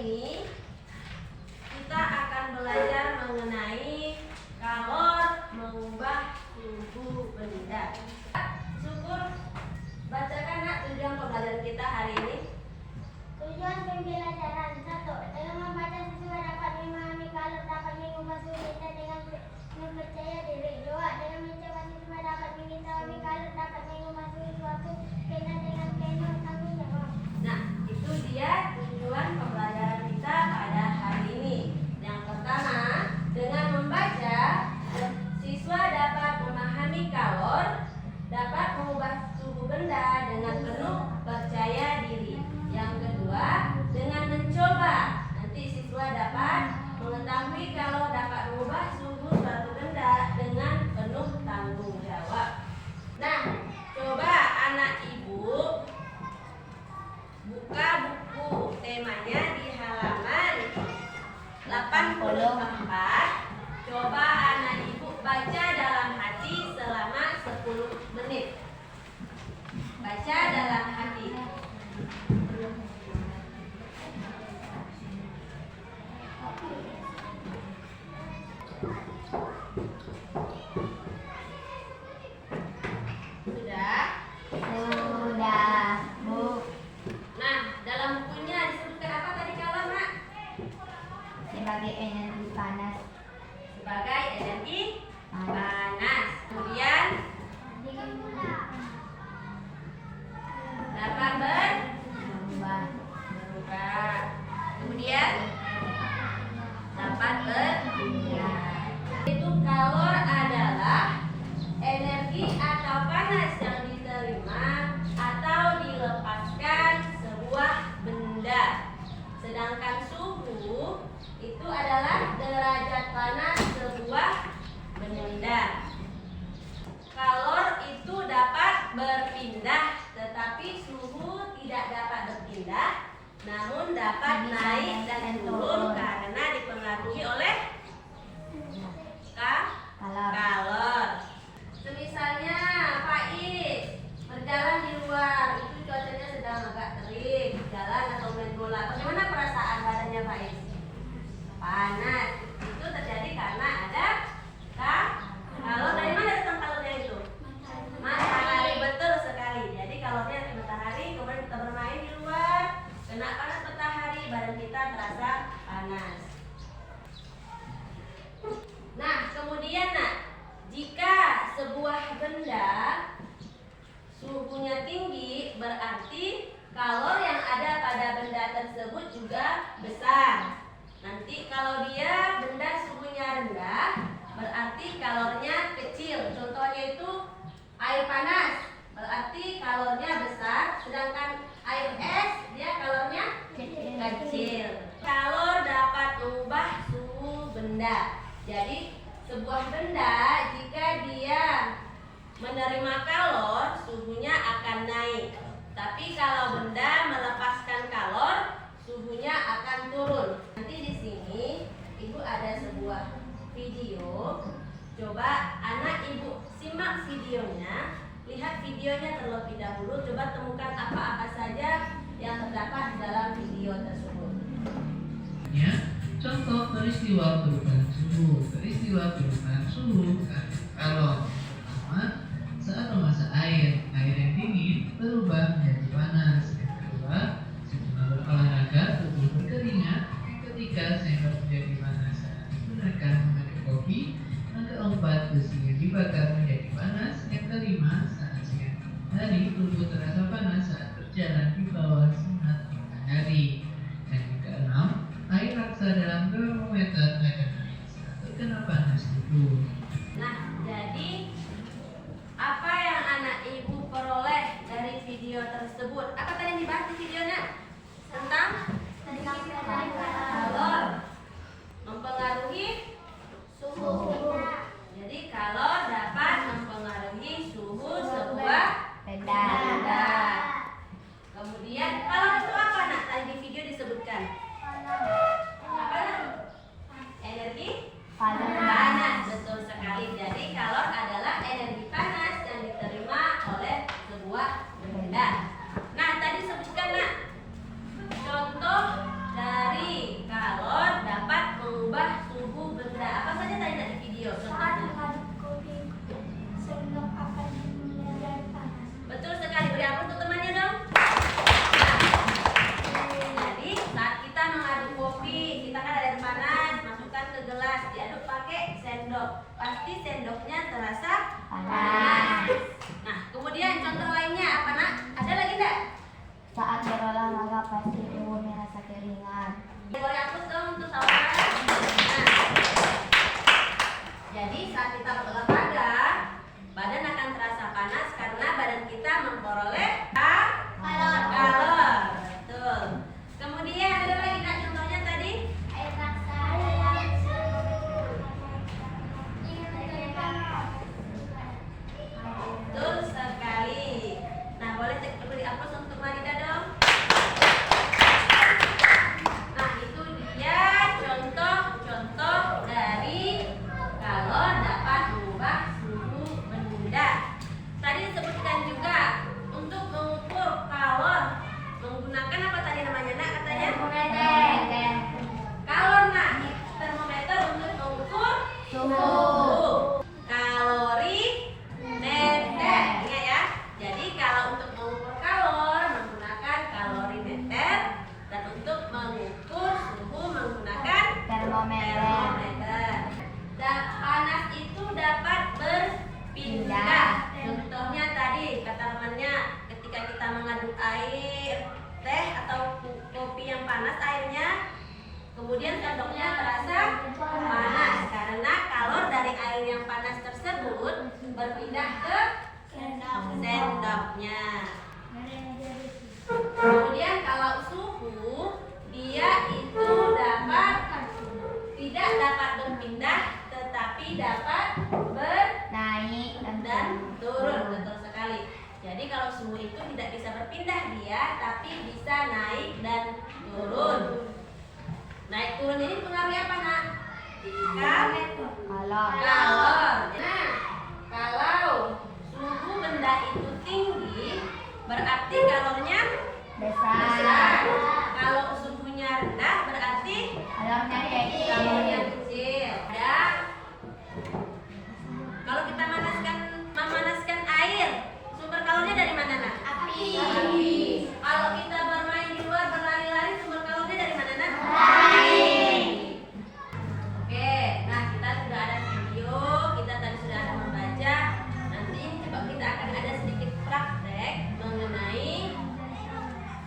ini kita akan belajar mengenai kalor mengubah suhu benda. Syukur, bacakan nak tujuan pembelajaran kita hari ini. Tujuan pembelajaran 1. Dengan membaca siswa dapat memahami kalor dapat mengubah suhu benda dengan mempercaya diri. 2. Dengan mencoba siswa dapat mengetahui kalor dapat mengubah suhu suatu benda dengan penuh tanggung jawab. Nah, itu dia tujuan pembelajaran kita pada hari ini. Yang pertama, dengan membaca, siswa dapat memahami kalor dapat mengubah suhu benda dengan penuh percaya diri. Yang kedua, dengan mencoba, nanti siswa dapat mengetahui kalor dapat mengubah suhu suatu benda dengan penuh tanggung jawab. Nah, coba anak ibu buka buku temanya di halaman 84. Coba anak ibu baca dalam hati selama 10 menit. Baca dalam hati. Sudah, Bu. Nah, dalam bukunya disebutkan apa tadi kalor, Nak? Sebagai energi panas. Sebagai energi panas. Kemudian dapat berubah. Kemudian dapat berubah. Itu kalor adalah energi atau panas yang diterima atau dilepaskan sebuah benda. Sedangkan suhu itu adalah derajat panas sebuah benda. Kalor itu dapat berpindah, tetapi suhu tidak dapat berpindah, namun dapat naik dan turun karena dipengaruhi oleh kalor. Semisalnya Faiz berjalan di luar, itu cuacanya sedang agak terik, jalan atau main bola. Bagaimana perasaan badannya Faiz? Panas. Itu terjadi karena ada kalor. Dari mana datang kalornya itu? Matahari, betul sekali. Jadi kalornya dari matahari, kemudian kita bermain di luar, kena panas matahari, badan kita terasa panas. Nah, kemudian jika sebuah benda suhunya tinggi, berarti kalor yang ada pada benda tersebut juga besar. Nanti kalau dia benda suhunya rendah, berarti kalornya kecil. Contohnya itu air panas, berarti kalornya besar. Sedangkan air es, dia kalornya kecil. Kalor dapat mengubah suhu benda. Jadi sebuah benda jika dia menerima kalor, suhunya akan naik. Tapi kalau benda melepaskan kalor, suhunya akan turun. Nanti di sini ibu ada sebuah video. Coba anak ibu simak videonya. Lihat videonya terlebih dahulu. Coba temukan apa-apa saja yang terdapat di dalam video tersebut. Ya, contoh peristiwa perubahan suhu. Peristiwa perubahan suhu kalor. Pertama, saat memasak air yang dingin berubah menjadi panas. Yang kedua, setelah berolahraga tubuh berkeringat. Yang ketiga, sendok menjadi panas saat digunakan memakai kopi. Yang keempat, besi yang dibakar menjadi panas. Yang kelima, saat siang hari tubuh terasa panas saat berjalan di bawah sinar matahari. Dan yang keenam, air raksa dalam termometer akan naik saat terkena panas tubuh. Nah, jadi apa yang anak ibu peroleh dari video tersebut? Apa tadi yang dibahas di videonya? Tentang kalor mempengaruhi suhu. Jadi kalor dapat mempengaruhi suhu sebuah benda. Kemudian kalor itu apa, Nak? Tadi di video disebutkan. Apa, Nak? Energi panas. Betul sekali. Jadi kalor adalah pasti sendoknya terasa Panas. Nah, kemudian contoh lainnya apa nak? Ada lagi enggak? Saat berolahraga pasti tubuh merasa keringat. Boleh hapus dong untuk saudara. Nah, jadi saat kita berolahraga, badan akan terasa panas karena badan kita memperoleh kalor. Betul. Kemudian ada lagi nak contohnya tadi? Air paksa Betul sekali. Nah, boleh beri hapus untuk Marida dong. Nah, itu dia contoh-contoh dari kalor dapat mengubah suhu benda. Tadi disebutkan juga untuk mengukur kalor menggunakan apa tadi namanya nak katanya? Kalor nak, termometer untuk mengukur suhu. Kalorimeter, ingat ya. Jadi kalau untuk mengukur kalor menggunakan kalorimeter dan untuk mengukur suhu menggunakan termometer. Dan panas itu dapat berpindah. Contohnya tadi kata temannya ketika kita mengaduk air teh atau kopi yang panas airnya, kemudian sendoknya terasa panas karena kalor dari air yang panas tersebut berpindah ke sendoknya. Kemudian kalau suhu dia itu tidak dapat berpindah tetapi dapat naik dan turun. Betul sekali. Jadi kalau suhu itu tidak bisa berpindah dia tapi bisa naik dan turun. Naik turun ini pengaruh apa nak? kalau Kalor. Nah, kalau suhu benda itu tinggi berarti kalornya besar. Kalau suhunya rendah berarti kalornya kalornya kecil. Dan kalau kita memanaskan air, sumber kalornya dari mana nak? api. Kalau kita bermain di luar berlari-lari, sumber kalornya dari mana nak? Oke, nah kita sudah ada video, kita tadi sudah ada membaca. Nanti coba kita akan ada sedikit praktek mengenai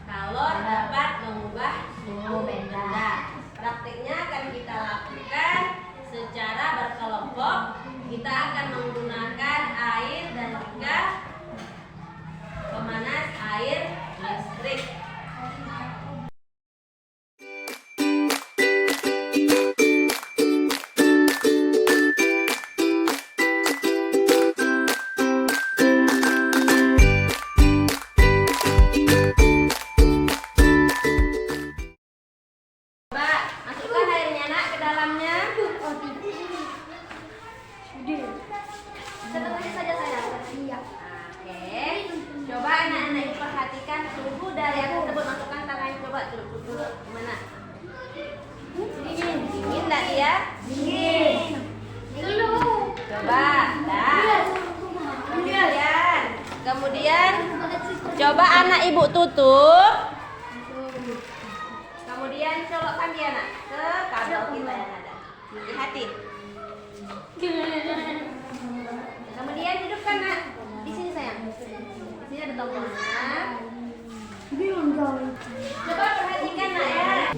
kalor dapat mengubah suhu benda. Prakteknya akan kita lakukan secara berkelompok. Kita akan menggunakan air dan juga pemanas air listrik. Coba masukkan airnya nak ke dalamnya. Setengahnya saja sayang. Iya. Oke. Coba anak-anak ibu perhatikan suhu dari air tersebut. Masukkan tangannya coba dulu. Gimana? Dingin. Dingin enggak dia? Dingin. Coba. Dah. Kemudian coba anak ibu tutup. Kemudian colokkan dia nak ke kabel kita yang ada. Hati-hati. Kemudian hidupkan nak. Di sini sayang. Di sini ada tombolnya. Coba perhatikan nak ya.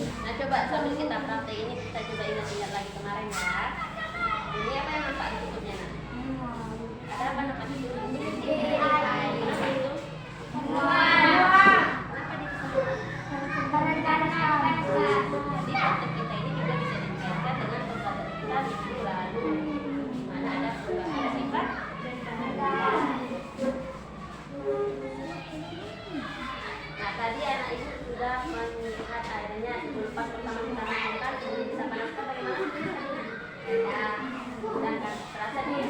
Nah coba sambil kita praktek ini kita coba ingat-ingat lagi kemarin ya. Ini apa yang nampak ditutupnya nak? Ada apa nampak ditutupnya? Kenapa itu? Kenapa ditutupnya? Jadi praktek kita ini juga bisa dikaitkan dengan pembelajaran kita minggu lalu. Mana ada perubahan sifat? Nah tadi anak ibu sudah melihat airnya pas pertama kita masukkan, kemudian bisa panaskan bagaimana? Ya, sudah kan terasa dia.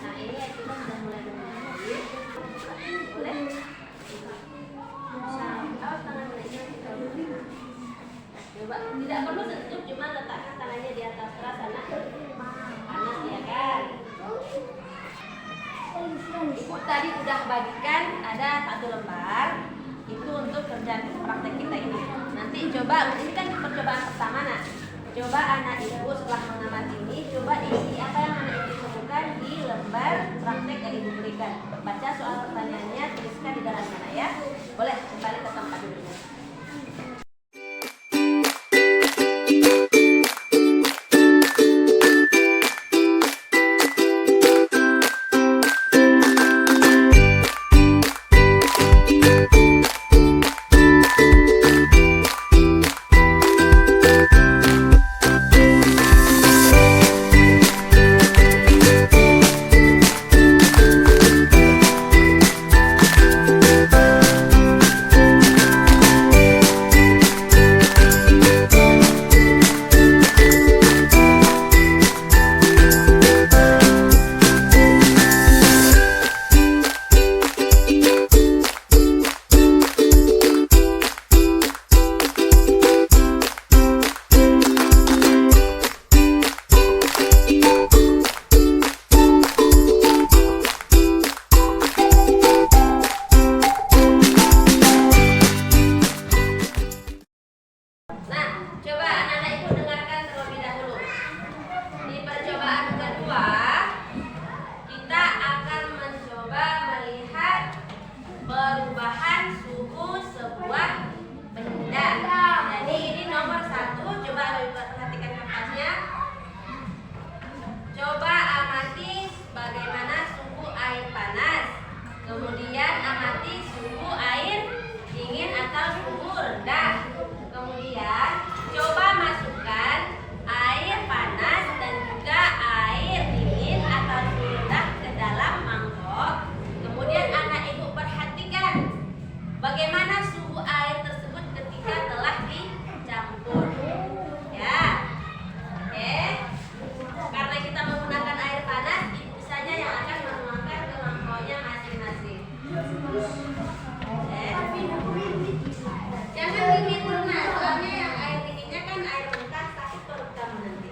Nah ini air kita sudah mulai mendidih. Boleh? Awas tangan mulainya. Coba tidak perlu sentuh, cuma letakkan tangannya di atas keras karena panas ya kan. Ibu tadi sudah bagikan ada 1 lembar Itu untuk kerjaan praktek kita ini. Nanti coba, ini kan percobaan pertama. Nah, coba anak ibu setelah mengamati ini, coba isi apa yang anak ibu temukan di lembar praktek yang ibu berikan. Baca soal pertanyaannya, tuliskan di dalam sana ya. Boleh kembali ke tempat duduknya. Perubahan suhu sebuah benda. Jadi ini nomor 1. Coba perhatikan kertasnya. Coba amati bagaimana suhu air panas. Kemudian amati suhu air dingin atau suhu rendah. Kemudian coba masukkan air panas dan juga air dingin atau suhu rendah ke dalam mangkok. Kemudian anak ibu perhatikan bagaimana suhu air tersebut ketika telah dicampur. Ya. Oke. Karena kita menggunakan air panas, ibu saja yang akan menuangkan ke mangkoknya masing-masing. Jangan dingin pernah, soalnya yang air dinginnya kan air mentah, sakit perut kamu nanti.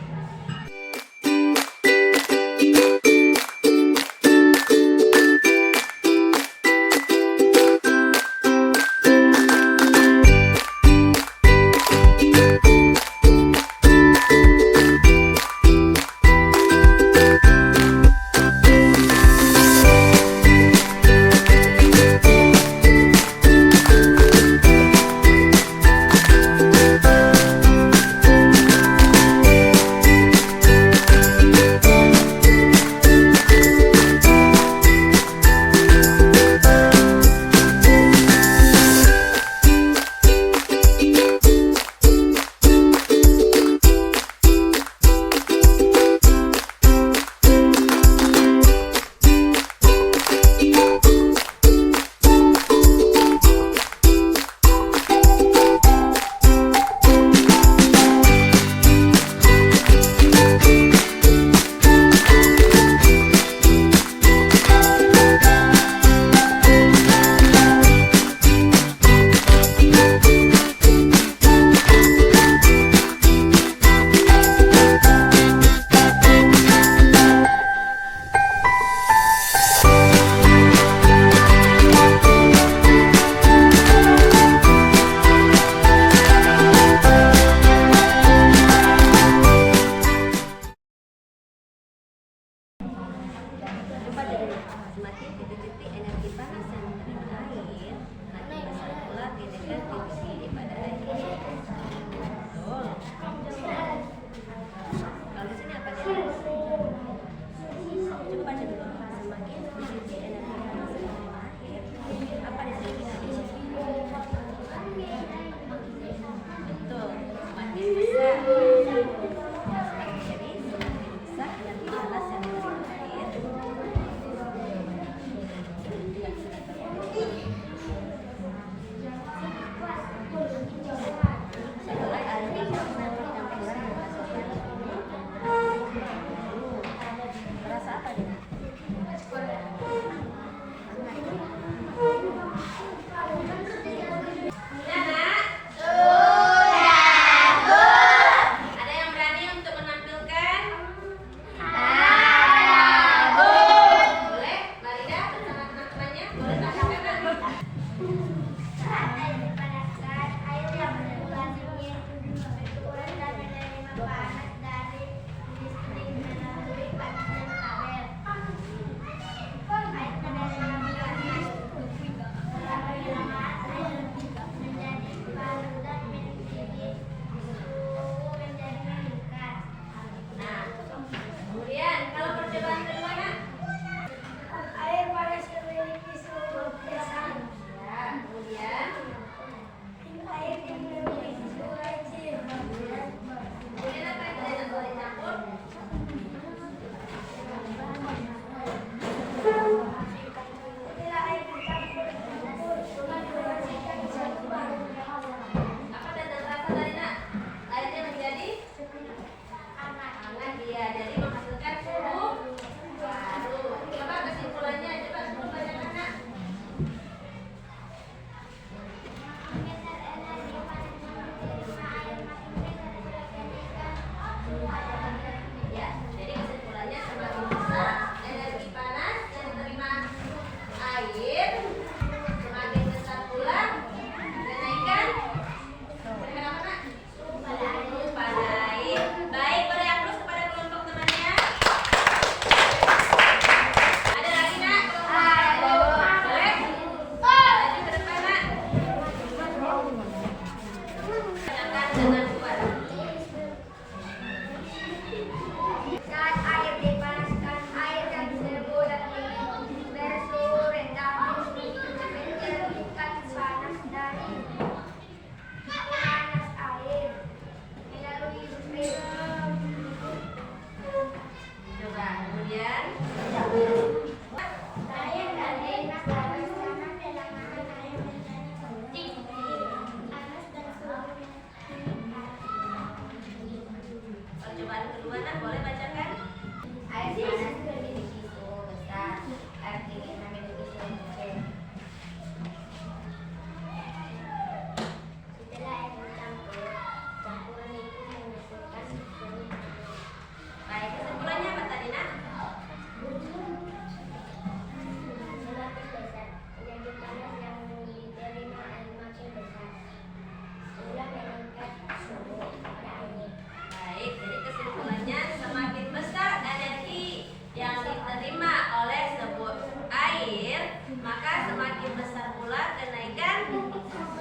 semakin besar pula kenaikan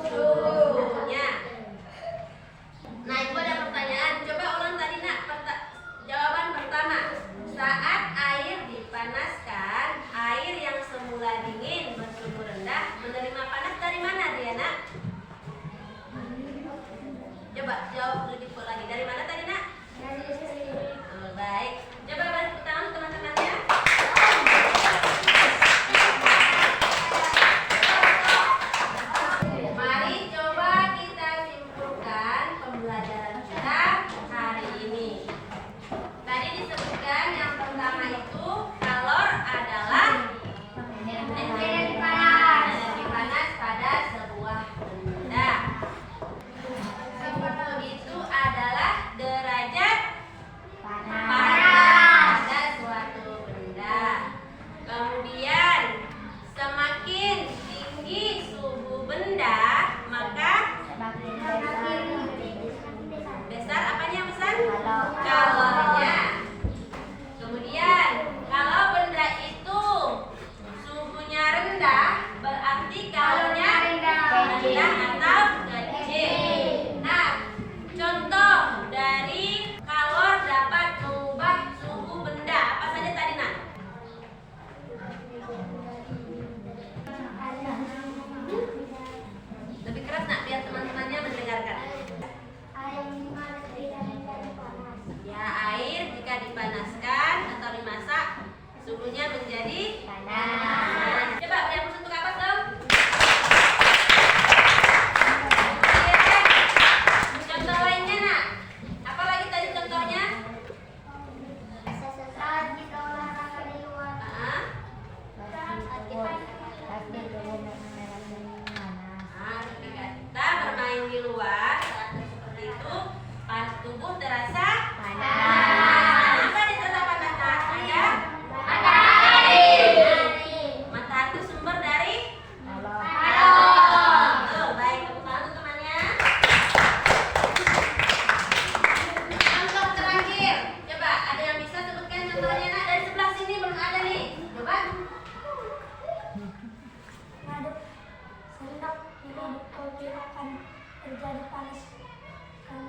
suhunya. Nah, itu ada pertanyaan. Coba ulang tadi nak. Jawaban pertama. Saat air dipanaskan, air yang semula dingin bersuhu rendah menerima panas dari mana, Diana? Coba jawab lebih lagi. Dari mana tadi nak? Oh, baik. Coba balik ke tangan teman-temannya. Mari coba kita simpulkan pembelajaran kita hari ini. Tadi disebutkan yang pertama itu kalor adalah energi panas pada sebuah benda. Suhu itu adalah derajat panas pada suatu benda. Kemudian semakin tinggi suhu benda, maka besar apanya yang besar? Kalornya. Kemudian kalau benda itu suhunya rendah, berarti kalornya rendah atau kecil. Nah, contoh dari kalor dapat mengubah suhu benda apa saja tadi nak? Lebih keras nak biar teman-temannya mendengarkan. Ya, air jika dipanaskan atau dimasak suhunya menjadi panas. Coba yang untuk apa tuh? Contoh lainnya nak. Apa lagi tadi contohnya? Sesaat kita olahraga di luar. Ah, ketika kita bermain di luar saat seperti itu, tubuh terasa panas. Apa yang terasa panas? Ada matahari. Matahari itu sumber dari kalor. Betul, baik. Tepuk tangan untuk temannya. Contoh terakhir. Coba ada yang bisa sebutkan contohnya nak? Dari sebelah sini belum ada nih. Coba. Ngaduk sendok ini diperkirakan terjadi panas kan